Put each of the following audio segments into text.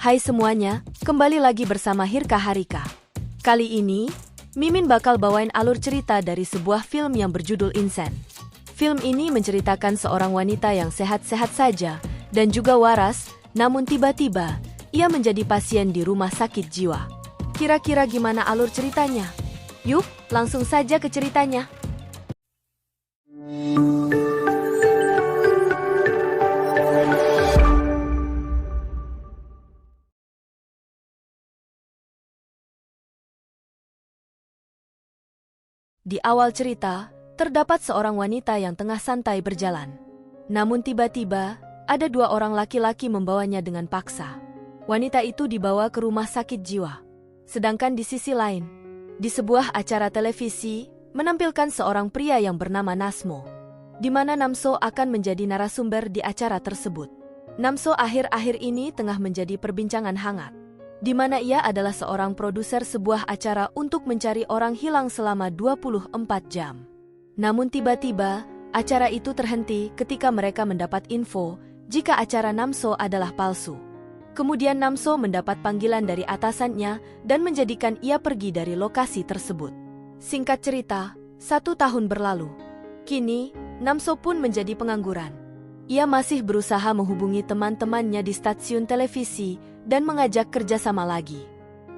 Hai semuanya, kembali lagi bersama Hirka Harika. Kali ini, Mimin bakal bawain alur cerita dari sebuah film yang berjudul Insen. Film ini menceritakan seorang wanita yang sehat-sehat saja dan juga waras, namun tiba-tiba ia menjadi pasien di rumah sakit jiwa. Kira-kira gimana alur ceritanya? Yuk, langsung saja ke ceritanya. Di awal cerita, terdapat seorang wanita yang tengah santai berjalan. Namun tiba-tiba, ada dua orang laki-laki membawanya dengan paksa. Wanita itu dibawa ke rumah sakit jiwa. Sedangkan di sisi lain, di sebuah acara televisi, menampilkan seorang pria yang bernama Nasmo, di mana Namso akan menjadi narasumber di acara tersebut. Namso akhir-akhir ini tengah menjadi perbincangan hangat, di mana ia adalah seorang produser sebuah acara untuk mencari orang hilang selama 24 jam. Namun tiba-tiba, acara itu terhenti ketika mereka mendapat info jika acara Namso adalah palsu. Kemudian Namso mendapat panggilan dari atasannya dan menjadikan ia pergi dari lokasi tersebut. Singkat cerita, 1 tahun berlalu. Kini, Namso pun menjadi pengangguran. Ia masih berusaha menghubungi teman-temannya di stasiun televisi dan mengajak kerjasama lagi.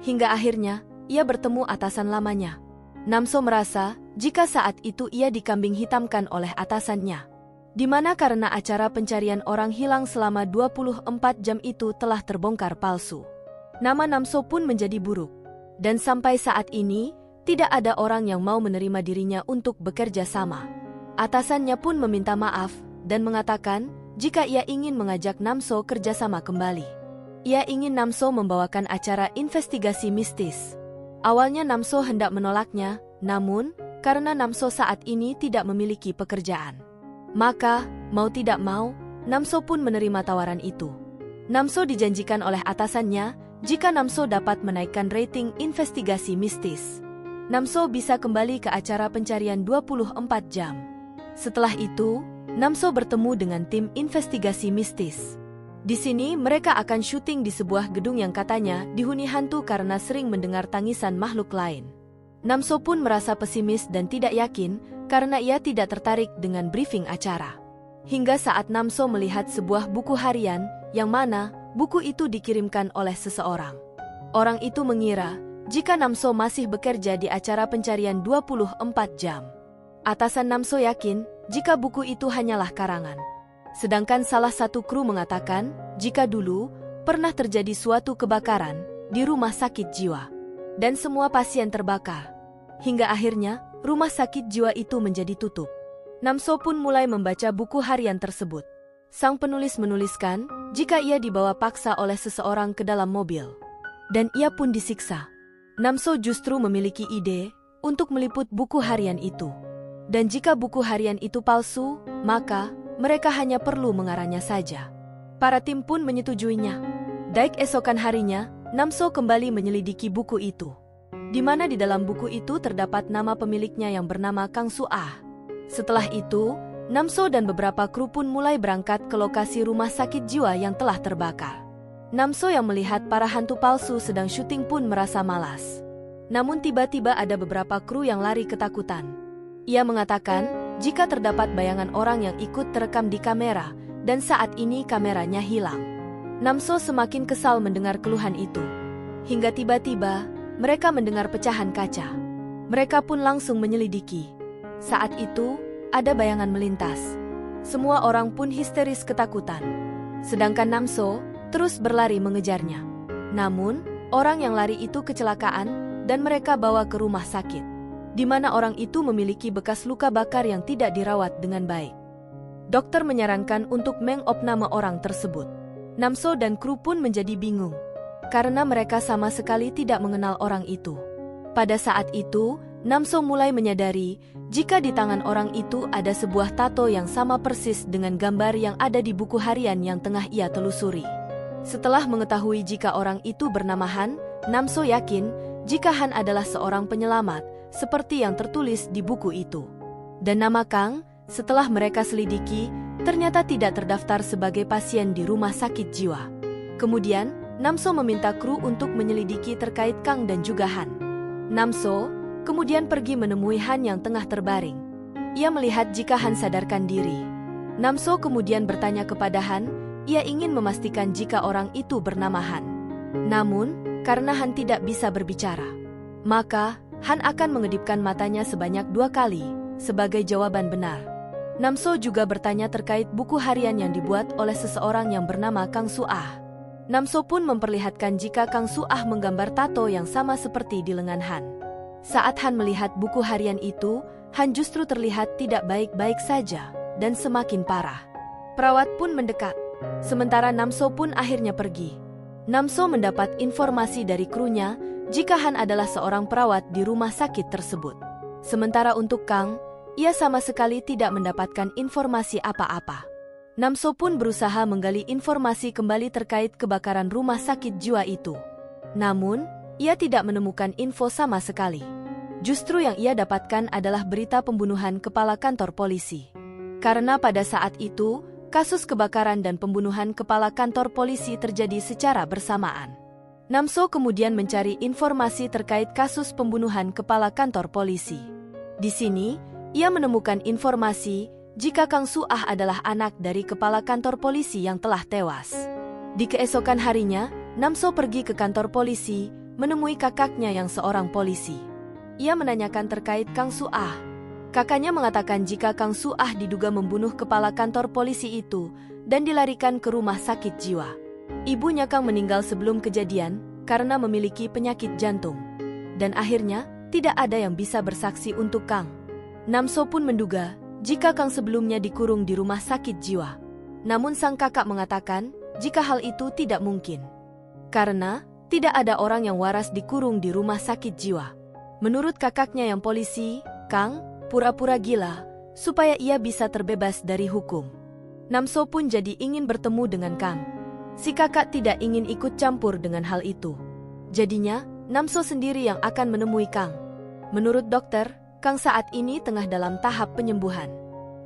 Hingga akhirnya, ia bertemu atasan lamanya. Namso merasa jika saat itu ia dikambing hitamkan oleh atasannya, di mana karena acara pencarian orang hilang selama 24 jam itu telah terbongkar palsu. Nama Namso pun menjadi buruk, dan sampai saat ini, tidak ada orang yang mau menerima dirinya untuk bekerja sama. Atasannya pun meminta maaf dan mengatakan jika ia ingin mengajak Namso kerjasama kembali. Ia ingin Namso membawakan acara investigasi mistis. Awalnya Namso hendak menolaknya, namun karena Namso saat ini tidak memiliki pekerjaan, maka mau tidak mau, Namso pun menerima tawaran itu. Namso dijanjikan oleh atasannya jika Namso dapat menaikkan rating investigasi mistis, Namso bisa kembali ke acara pencarian 24 jam. Setelah itu, Namso bertemu dengan tim investigasi mistis. Di sini mereka akan syuting di sebuah gedung yang katanya dihuni hantu karena sering mendengar tangisan makhluk lain. Namso pun merasa pesimis dan tidak yakin karena ia tidak tertarik dengan briefing acara. Hingga saat Namso melihat sebuah buku harian yang mana buku itu dikirimkan oleh seseorang. Orang itu mengira jika Namso masih bekerja di acara pencarian 24 jam. Atasan Namso yakin jika buku itu hanyalah karangan. Sedangkan salah satu kru mengatakan jika dulu pernah terjadi suatu kebakaran di rumah sakit jiwa dan semua pasien terbakar. Hingga akhirnya rumah sakit jiwa itu menjadi tutup. Namso pun mulai membaca buku harian tersebut. Sang penulis menuliskan jika ia dibawa paksa oleh seseorang ke dalam mobil dan ia pun disiksa. Namso justru memiliki ide untuk meliput buku harian itu. Dan jika buku harian itu palsu, maka mereka hanya perlu mengarahnya saja. Para tim pun menyetujuinya. Daik esokan harinya, Namso kembali menyelidiki buku itu, di mana di dalam buku itu terdapat nama pemiliknya yang bernama Kang Suah. Setelah itu, Namso dan beberapa kru pun mulai berangkat ke lokasi rumah sakit jiwa yang telah terbakar. Namso yang melihat para hantu palsu sedang syuting pun merasa malas. Namun tiba-tiba ada beberapa kru yang lari ketakutan. Ia mengatakan jika terdapat bayangan orang yang ikut terekam di kamera, dan saat ini kameranya hilang. Namso semakin kesal mendengar keluhan itu. Hingga tiba-tiba, mereka mendengar pecahan kaca. Mereka pun langsung menyelidiki. Saat itu, ada bayangan melintas. Semua orang pun histeris ketakutan. Sedangkan Namso terus berlari mengejarnya. Namun, orang yang lari itu kecelakaan, dan mereka bawa ke rumah sakit, di mana orang itu memiliki bekas luka bakar yang tidak dirawat dengan baik. Dokter menyarankan untuk mengopname orang tersebut. Namso dan kru pun menjadi bingung, karena mereka sama sekali tidak mengenal orang itu. Pada saat itu, Namso mulai menyadari jika di tangan orang itu ada sebuah tato yang sama persis dengan gambar yang ada di buku harian yang tengah ia telusuri. Setelah mengetahui jika orang itu bernama Han, Namso yakin jika Han adalah seorang penyelamat, seperti yang tertulis di buku itu. Dan nama Kang, setelah mereka selidiki, ternyata tidak terdaftar sebagai pasien di rumah sakit jiwa. Kemudian, Namso meminta kru untuk menyelidiki terkait Kang dan juga Han. Namso kemudian pergi menemui Han yang tengah terbaring. Ia melihat jika Han sadarkan diri. Namso kemudian bertanya kepada Han, ia ingin memastikan jika orang itu bernama Han. Namun, karena Han tidak bisa berbicara, maka Han akan mengedipkan matanya sebanyak 2 kali, sebagai jawaban benar. Namso juga bertanya terkait buku harian yang dibuat oleh seseorang yang bernama Kang Suah. Namso pun memperlihatkan jika Kang Suah menggambar tato yang sama seperti di lengan Han. Saat Han melihat buku harian itu, Han justru terlihat tidak baik-baik saja, dan semakin parah. Perawat pun mendekat. Sementara Namso pun akhirnya pergi. Namso mendapat informasi dari krunya jika Han adalah seorang perawat di rumah sakit tersebut. Sementara untuk Kang, ia sama sekali tidak mendapatkan informasi apa-apa. Namso pun berusaha menggali informasi kembali terkait kebakaran rumah sakit jiwa itu. Namun, ia tidak menemukan info sama sekali. Justru yang ia dapatkan adalah berita pembunuhan kepala kantor polisi. Karena pada saat itu, kasus kebakaran dan pembunuhan kepala kantor polisi terjadi secara bersamaan. Namso kemudian mencari informasi terkait kasus pembunuhan kepala kantor polisi. Di sini, ia menemukan informasi jika Kang Suah adalah anak dari kepala kantor polisi yang telah tewas. Di keesokan harinya, Namso pergi ke kantor polisi, menemui kakaknya yang seorang polisi. Ia menanyakan terkait Kang Suah. Kakaknya mengatakan jika Kang Suah diduga membunuh kepala kantor polisi itu dan dilarikan ke rumah sakit jiwa. Ibunya Kang meninggal sebelum kejadian karena memiliki penyakit jantung. Dan akhirnya, tidak ada yang bisa bersaksi untuk Kang. Namso pun menduga jika Kang sebelumnya dikurung di rumah sakit jiwa. Namun sang kakak mengatakan jika hal itu tidak mungkin. Karena tidak ada orang yang waras dikurung di rumah sakit jiwa. Menurut kakaknya yang polisi, Kang pura-pura gila supaya ia bisa terbebas dari hukum. Namso pun jadi ingin bertemu dengan Kang. Si kakak tidak ingin ikut campur dengan hal itu. Jadinya, Namso sendiri yang akan menemui Kang. Menurut dokter, Kang saat ini tengah dalam tahap penyembuhan.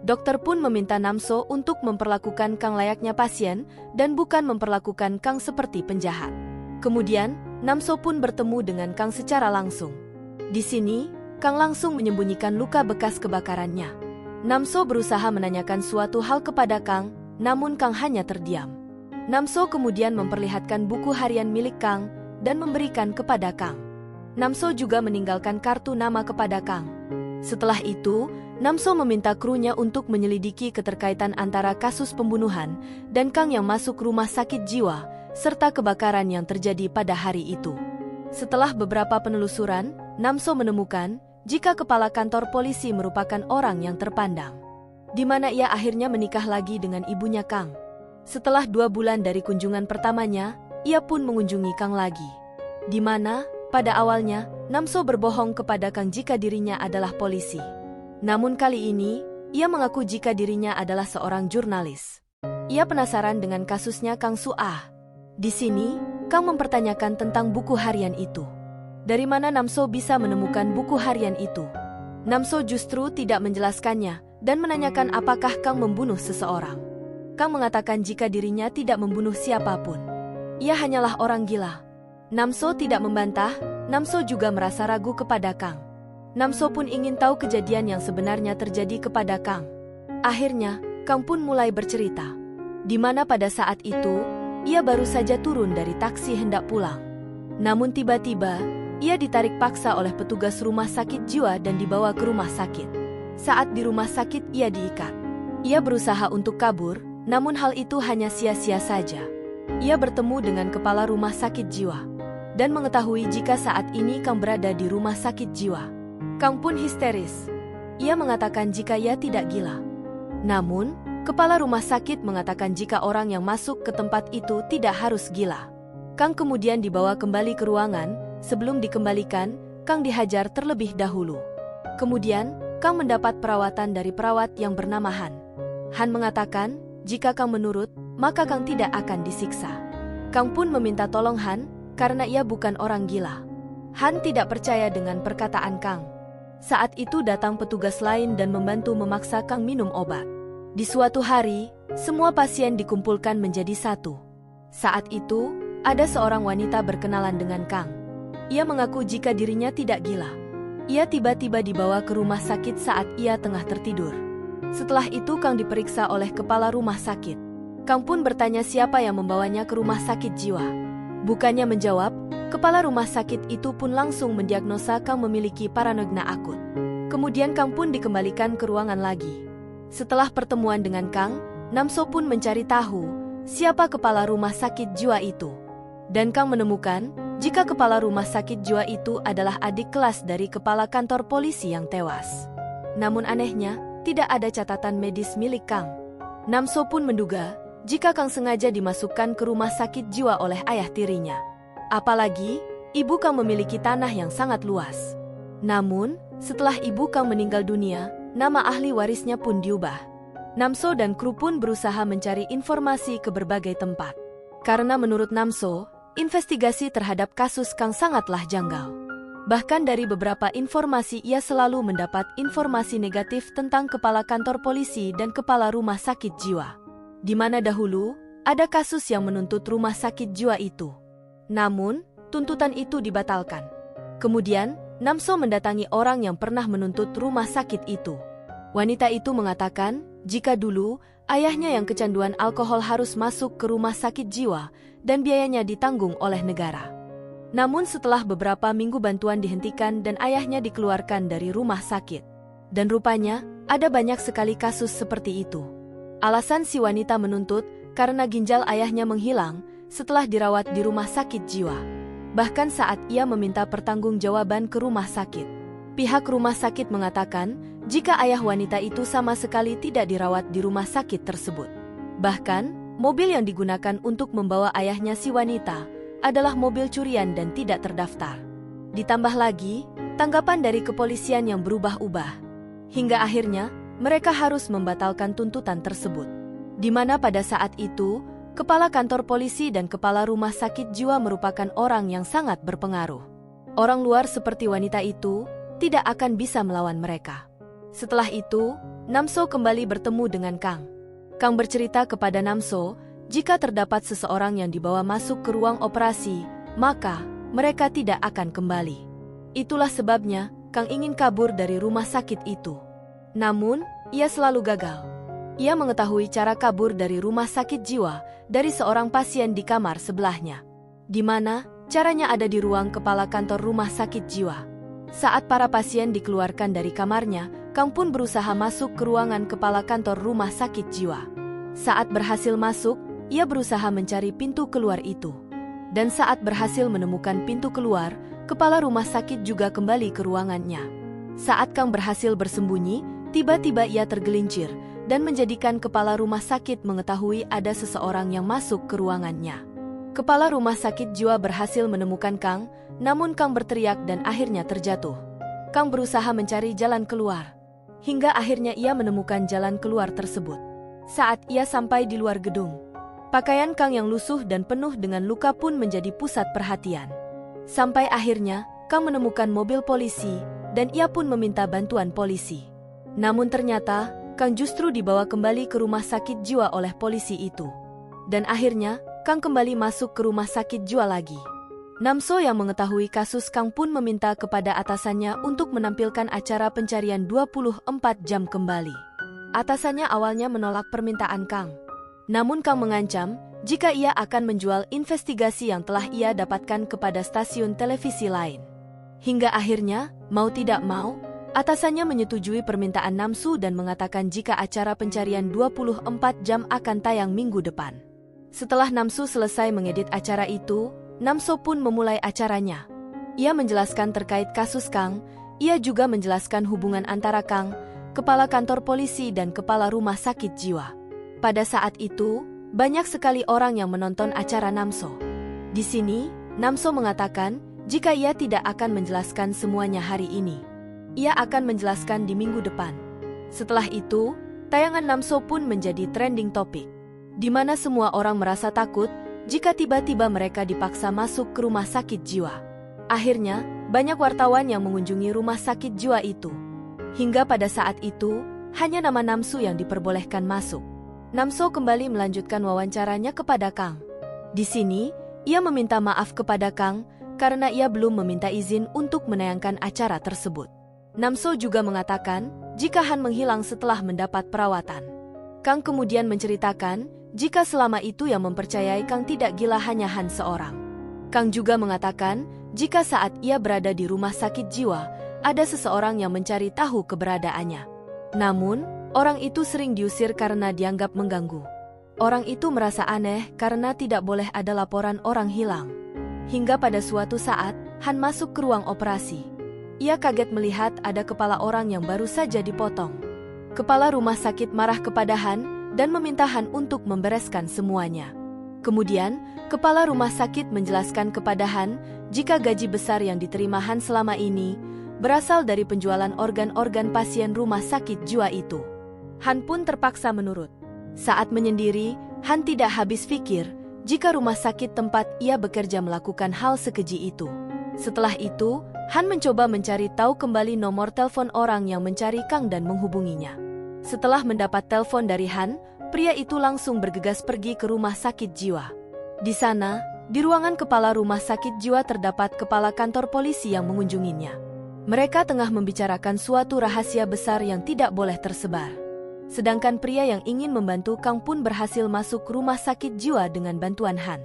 Dokter pun meminta Namso untuk memperlakukan Kang layaknya pasien dan bukan memperlakukan Kang seperti penjahat. Kemudian, Namso pun bertemu dengan Kang secara langsung. Di sini, Kang langsung menyembunyikan luka bekas kebakarannya. Namso berusaha menanyakan suatu hal kepada Kang, namun Kang hanya terdiam. Namso kemudian memperlihatkan buku harian milik Kang dan memberikan kepada Kang. Namso juga meninggalkan kartu nama kepada Kang. Setelah itu, Namso meminta krunya untuk menyelidiki keterkaitan antara kasus pembunuhan dan Kang yang masuk rumah sakit jiwa, serta kebakaran yang terjadi pada hari itu. Setelah beberapa penelusuran, Namso menemukan jika kepala kantor polisi merupakan orang yang terpandang, di mana ia akhirnya menikah lagi dengan ibunya Kang. Setelah 2 bulan dari kunjungan pertamanya, ia pun mengunjungi Kang lagi. Di mana, pada awalnya, Namso berbohong kepada Kang jika dirinya adalah polisi. Namun kali ini, ia mengaku jika dirinya adalah seorang jurnalis. Ia penasaran dengan kasusnya Kang Suah. Di sini, Kang mempertanyakan tentang buku harian itu. Dari mana Namso bisa menemukan buku harian itu? Namso justru tidak menjelaskannya dan menanyakan apakah Kang membunuh seseorang. Kang mengatakan jika dirinya tidak membunuh siapapun. Ia hanyalah orang gila. Namso tidak membantah, Namso juga merasa ragu kepada Kang. Namso pun ingin tahu kejadian yang sebenarnya terjadi kepada Kang. Akhirnya, Kang pun mulai bercerita. Di mana pada saat itu, ia baru saja turun dari taksi hendak pulang. Namun tiba-tiba, ia ditarik paksa oleh petugas rumah sakit jiwa dan dibawa ke rumah sakit. Saat di rumah sakit ia diikat. Ia berusaha untuk kabur, namun hal itu hanya sia-sia saja. Ia bertemu dengan kepala rumah sakit jiwa dan mengetahui jika saat ini Kang berada di rumah sakit jiwa. Kang pun histeris. Ia mengatakan jika ia tidak gila. Namun, kepala rumah sakit mengatakan jika orang yang masuk ke tempat itu tidak harus gila. Kang kemudian dibawa kembali ke ruangan. Sebelum dikembalikan, Kang dihajar terlebih dahulu. Kemudian, Kang mendapat perawatan dari perawat yang bernama Han. Han mengatakan, jika Kang menurut, maka Kang tidak akan disiksa. Kang pun meminta tolong Han, karena ia bukan orang gila. Han tidak percaya dengan perkataan Kang. Saat itu datang petugas lain dan membantu memaksa Kang minum obat. Di suatu hari, semua pasien dikumpulkan menjadi satu. Saat itu, ada seorang wanita berkenalan dengan Kang. Ia mengaku jika dirinya tidak gila. Ia tiba-tiba dibawa ke rumah sakit saat ia tengah tertidur. Setelah itu Kang diperiksa oleh kepala rumah sakit. Kang pun bertanya siapa yang membawanya ke rumah sakit jiwa. Bukannya menjawab, kepala rumah sakit itu pun langsung mendiagnosa Kang memiliki paranoia akut. Kemudian Kang pun dikembalikan ke ruangan lagi. Setelah pertemuan dengan Kang, Namso pun mencari tahu siapa kepala rumah sakit jiwa itu. Dan Kang menemukan jika kepala rumah sakit jiwa itu adalah adik kelas dari kepala kantor polisi yang tewas. Namun anehnya, tidak ada catatan medis milik Kang. Namso pun menduga jika Kang sengaja dimasukkan ke rumah sakit jiwa oleh ayah tirinya. Apalagi, ibu Kang memiliki tanah yang sangat luas. Namun, setelah ibu Kang meninggal dunia, nama ahli warisnya pun diubah. Namso dan kru pun berusaha mencari informasi ke berbagai tempat. Karena menurut Namso, investigasi terhadap kasus Kang sangatlah janggal. Bahkan dari beberapa informasi ia selalu mendapat informasi negatif tentang kepala kantor polisi dan kepala rumah sakit jiwa. Di mana dahulu, ada kasus yang menuntut rumah sakit jiwa itu. Namun, tuntutan itu dibatalkan. Kemudian, Namso mendatangi orang yang pernah menuntut rumah sakit itu. Wanita itu mengatakan, jika dulu, ayahnya yang kecanduan alkohol harus masuk ke rumah sakit jiwa, dan biayanya ditanggung oleh negara. Namun setelah beberapa minggu bantuan dihentikan dan ayahnya dikeluarkan dari rumah sakit. Dan rupanya, ada banyak sekali kasus seperti itu. Alasan si wanita menuntut, karena ginjal ayahnya menghilang, setelah dirawat di rumah sakit jiwa. Bahkan saat ia meminta pertanggungjawaban ke rumah sakit. Pihak rumah sakit mengatakan, jika ayah wanita itu sama sekali tidak dirawat di rumah sakit tersebut. Bahkan, mobil yang digunakan untuk membawa ayahnya si wanita adalah mobil curian dan tidak terdaftar. Ditambah lagi, tanggapan dari kepolisian yang berubah-ubah. Hingga akhirnya, mereka harus membatalkan tuntutan tersebut. Di mana pada saat itu, kepala kantor polisi dan kepala rumah sakit jiwa merupakan orang yang sangat berpengaruh. Orang luar seperti wanita itu tidak akan bisa melawan mereka. Setelah itu, Namso kembali bertemu dengan Kang. Kang bercerita kepada Namso, jika terdapat seseorang yang dibawa masuk ke ruang operasi, maka mereka tidak akan kembali. Itulah sebabnya Kang ingin kabur dari rumah sakit itu. Namun, ia selalu gagal. Ia mengetahui cara kabur dari rumah sakit jiwa dari seorang pasien di kamar sebelahnya. Di mana caranya ada di ruang kepala kantor rumah sakit jiwa. Saat para pasien dikeluarkan dari kamarnya, Kang pun berusaha masuk ke ruangan kepala kantor rumah sakit jiwa. Saat berhasil masuk, ia berusaha mencari pintu keluar itu. Dan saat berhasil menemukan pintu keluar, kepala rumah sakit juga kembali ke ruangannya. Saat Kang berhasil bersembunyi, tiba-tiba ia tergelincir dan menjadikan kepala rumah sakit mengetahui ada seseorang yang masuk ke ruangannya. Kepala rumah sakit jiwa berhasil menemukan Kang, namun Kang berteriak dan akhirnya terjatuh. Kang berusaha mencari jalan keluar. Hingga akhirnya ia menemukan jalan keluar tersebut. Saat ia sampai di luar gedung, pakaian Kang yang lusuh dan penuh dengan luka pun menjadi pusat perhatian. Sampai akhirnya, Kang menemukan mobil polisi, dan ia pun meminta bantuan polisi. Namun ternyata, Kang justru dibawa kembali ke rumah sakit jiwa oleh polisi itu. Dan akhirnya, Kang kembali masuk ke rumah sakit jiwa lagi. Namso yang mengetahui kasus Kang pun meminta kepada atasannya untuk menampilkan acara pencarian 24 jam kembali. Atasannya awalnya menolak permintaan Kang. Namun Kang mengancam, jika ia akan menjual investigasi yang telah ia dapatkan kepada stasiun televisi lain. Hingga akhirnya, mau tidak mau, atasannya menyetujui permintaan Namso dan mengatakan jika acara pencarian 24 jam akan tayang minggu depan. Setelah Namso selesai mengedit acara itu, Namso pun memulai acaranya. Ia menjelaskan terkait kasus Kang, ia juga menjelaskan hubungan antara Kang, kepala kantor polisi dan kepala rumah sakit jiwa. Pada saat itu, banyak sekali orang yang menonton acara Namso. Di sini, Namso mengatakan, jika ia tidak akan menjelaskan semuanya hari ini, ia akan menjelaskan di minggu depan. Setelah itu, tayangan Namso pun menjadi trending topik, di mana semua orang merasa takut jika tiba-tiba mereka dipaksa masuk ke rumah sakit jiwa. Akhirnya, banyak wartawan yang mengunjungi rumah sakit jiwa itu. Hingga pada saat itu, hanya nama Namso yang diperbolehkan masuk. Namso kembali melanjutkan wawancaranya kepada Kang. Di sini, ia meminta maaf kepada Kang karena ia belum meminta izin untuk menayangkan acara tersebut. Namso juga mengatakan jika Han menghilang setelah mendapat perawatan. Kang kemudian menceritakan jika selama itu yang mempercayai Kang tidak gila hanya Han seorang. Kang juga mengatakan jika saat ia berada di rumah sakit jiwa, ada seseorang yang mencari tahu keberadaannya. Namun, orang itu sering diusir karena dianggap mengganggu. Orang itu merasa aneh karena tidak boleh ada laporan orang hilang. Hingga pada suatu saat, Han masuk ke ruang operasi. Ia kaget melihat ada kepala orang yang baru saja dipotong. Kepala rumah sakit marah kepada Han dan meminta Han untuk membereskan semuanya. Kemudian, kepala rumah sakit menjelaskan kepada Han jika gaji besar yang diterima Han selama ini berasal dari penjualan organ-organ pasien rumah sakit jiwa itu. Han pun terpaksa menurut. Saat menyendiri, Han tidak habis pikir jika rumah sakit tempat ia bekerja melakukan hal sekeji itu. Setelah itu, Han mencoba mencari tahu kembali nomor telepon orang yang mencari Kang dan menghubunginya. Setelah mendapat telepon dari Han, pria itu langsung bergegas pergi ke rumah sakit jiwa. Di sana, di ruangan kepala rumah sakit jiwa terdapat kepala kantor polisi yang mengunjunginya. Mereka tengah membicarakan suatu rahasia besar yang tidak boleh tersebar. Sedangkan pria yang ingin membantu Kang pun berhasil masuk rumah sakit jiwa dengan bantuan Han.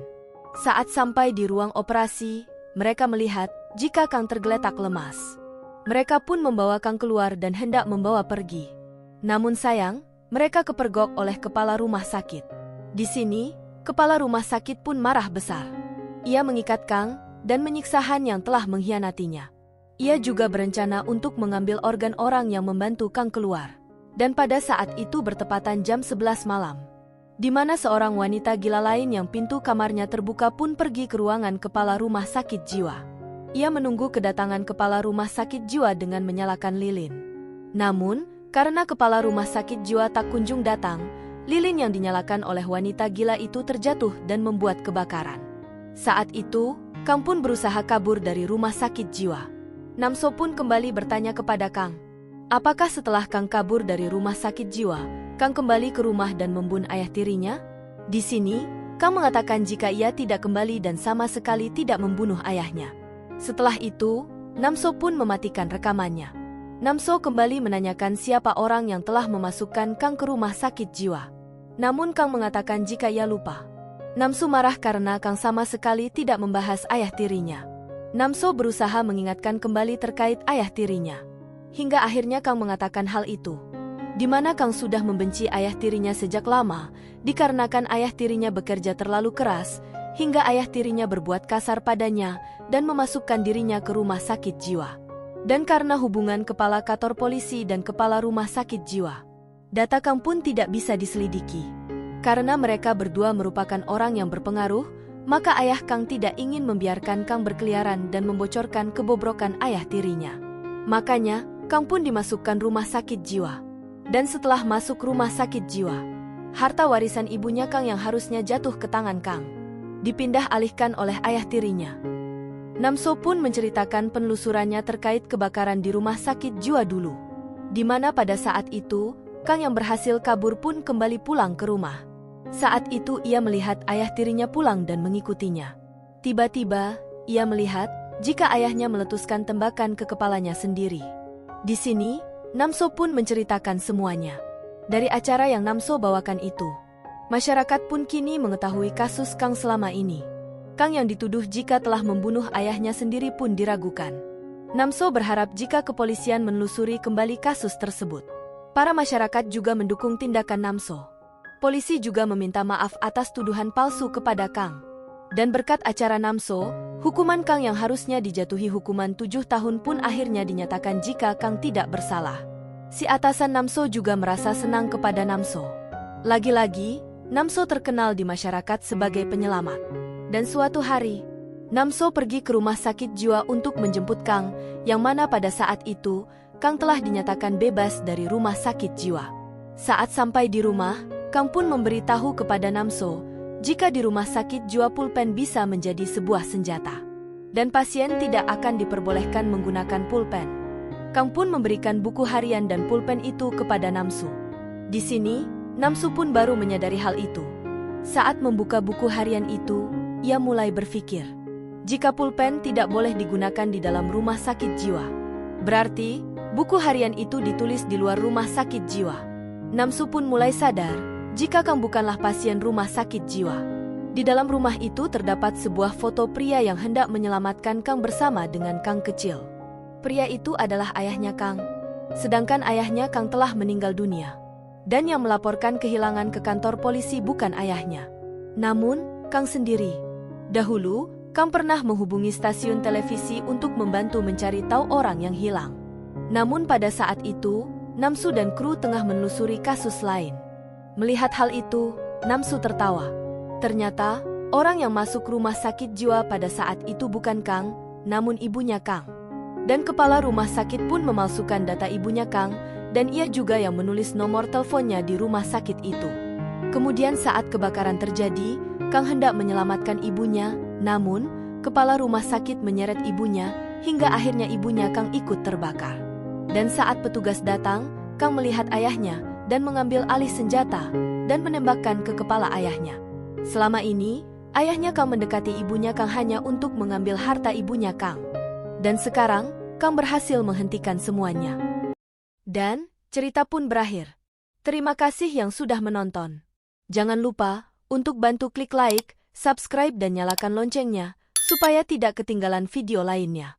Saat sampai di ruang operasi, mereka melihat jika Kang tergeletak lemas. Mereka pun membawa Kang keluar dan hendak membawa pergi. Namun sayang, mereka kepergok oleh kepala rumah sakit. Di sini, kepala rumah sakit pun marah besar. Ia mengikat Kang dan menyiksa Han yang telah mengkhianatinya. Ia juga berencana untuk mengambil organ orang yang membantu Kang keluar. Dan pada saat itu bertepatan jam 11 malam, di mana seorang wanita gila lain yang pintu kamarnya terbuka pun pergi ke ruangan kepala rumah sakit jiwa. Ia menunggu kedatangan kepala rumah sakit jiwa dengan menyalakan lilin. Namun, karena kepala rumah sakit jiwa tak kunjung datang, lilin yang dinyalakan oleh wanita gila itu terjatuh dan membuat kebakaran. Saat itu, Kang pun berusaha kabur dari rumah sakit jiwa. Namso pun kembali bertanya kepada Kang, apakah setelah Kang kabur dari rumah sakit jiwa, Kang kembali ke rumah dan membunuh ayah tirinya? Di sini, Kang mengatakan jika ia tidak kembali dan sama sekali tidak membunuh ayahnya. Setelah itu, Namso pun mematikan rekamannya. Namso kembali menanyakan siapa orang yang telah memasukkan Kang ke rumah sakit jiwa. Namun Kang mengatakan jika ia lupa. Namso marah karena Kang sama sekali tidak membahas ayah tirinya. Namso berusaha mengingatkan kembali terkait ayah tirinya. Hingga akhirnya Kang mengatakan hal itu. Di mana Kang sudah membenci ayah tirinya sejak lama, dikarenakan ayah tirinya bekerja terlalu keras, hingga ayah tirinya berbuat kasar padanya dan memasukkan dirinya ke rumah sakit jiwa. Dan karena hubungan kepala kantor polisi dan kepala rumah sakit jiwa, data Kang pun tidak bisa diselidiki. Karena mereka berdua merupakan orang yang berpengaruh, maka ayah Kang tidak ingin membiarkan Kang berkeliaran dan membocorkan kebobrokan ayah tirinya. Makanya, Kang pun dimasukkan rumah sakit jiwa. Dan setelah masuk rumah sakit jiwa, harta warisan ibunya Kang yang harusnya jatuh ke tangan Kang dipindah alihkan oleh ayah tirinya. Namso pun menceritakan penelusurannya terkait kebakaran di rumah sakit jiwa dulu, di mana pada saat itu, Kang yang berhasil kabur pun kembali pulang ke rumah. Saat itu ia melihat ayah tirinya pulang dan mengikutinya. Tiba-tiba, ia melihat jika ayahnya meletuskan tembakan ke kepalanya sendiri. Di sini, Namso pun menceritakan semuanya. Dari acara yang Namso bawakan itu, masyarakat pun kini mengetahui kasus Kang selama ini. Kang yang dituduh jika telah membunuh ayahnya sendiri pun diragukan. Namso berharap jika kepolisian menelusuri kembali kasus tersebut. Para masyarakat juga mendukung tindakan Namso. Polisi juga meminta maaf atas tuduhan palsu kepada Kang. Dan berkat acara Namso, hukuman Kang yang harusnya dijatuhi hukuman 7 tahun pun akhirnya dinyatakan jika Kang tidak bersalah. Si atasan Namso juga merasa senang kepada Namso. Lagi-lagi, Namso terkenal di masyarakat sebagai penyelamat. Dan suatu hari, Namso pergi ke rumah sakit jiwa untuk menjemput Kang, yang mana pada saat itu, Kang telah dinyatakan bebas dari rumah sakit jiwa. Saat sampai di rumah, Kang pun memberitahu kepada Namso, jika di rumah sakit jiwa pulpen bisa menjadi sebuah senjata. Dan pasien tidak akan diperbolehkan menggunakan pulpen. Kang pun memberikan buku harian dan pulpen itu kepada Namso. Di sini, Namso pun baru menyadari hal itu. Saat membuka buku harian itu, ia mulai berpikir. Jika pulpen tidak boleh digunakan di dalam rumah sakit jiwa, berarti buku harian itu ditulis di luar rumah sakit jiwa. Namsu pun mulai sadar jika Kang bukanlah pasien rumah sakit jiwa. Di dalam rumah itu terdapat sebuah foto pria yang hendak menyelamatkan Kang bersama dengan Kang kecil. Pria itu adalah ayahnya Kang, sedangkan ayahnya Kang telah meninggal dunia. Dan yang melaporkan kehilangan ke kantor polisi bukan ayahnya, namun Kang sendiri. Dahulu, Kang pernah menghubungi stasiun televisi untuk membantu mencari tahu orang yang hilang. Namun pada saat itu, Namsu dan kru tengah menelusuri kasus lain. Melihat hal itu, Namsu tertawa. Ternyata, orang yang masuk rumah sakit jiwa pada saat itu bukan Kang, namun ibunya Kang. Dan kepala rumah sakit pun memalsukan data ibunya Kang, dan ia juga yang menulis nomor teleponnya di rumah sakit itu. Kemudian saat kebakaran terjadi, Kang hendak menyelamatkan ibunya, namun kepala rumah sakit menyeret ibunya, hingga akhirnya ibunya Kang ikut terbakar. Dan saat petugas datang, Kang melihat ayahnya, dan mengambil alih senjata, dan menembakkan ke kepala ayahnya. Selama ini, ayahnya Kang mendekati ibunya Kang hanya untuk mengambil harta ibunya Kang. Dan sekarang, Kang berhasil menghentikan semuanya. Dan, cerita pun berakhir. Terima kasih yang sudah menonton. Jangan lupa untuk bantu klik like, subscribe dan nyalakan loncengnya, supaya tidak ketinggalan video lainnya.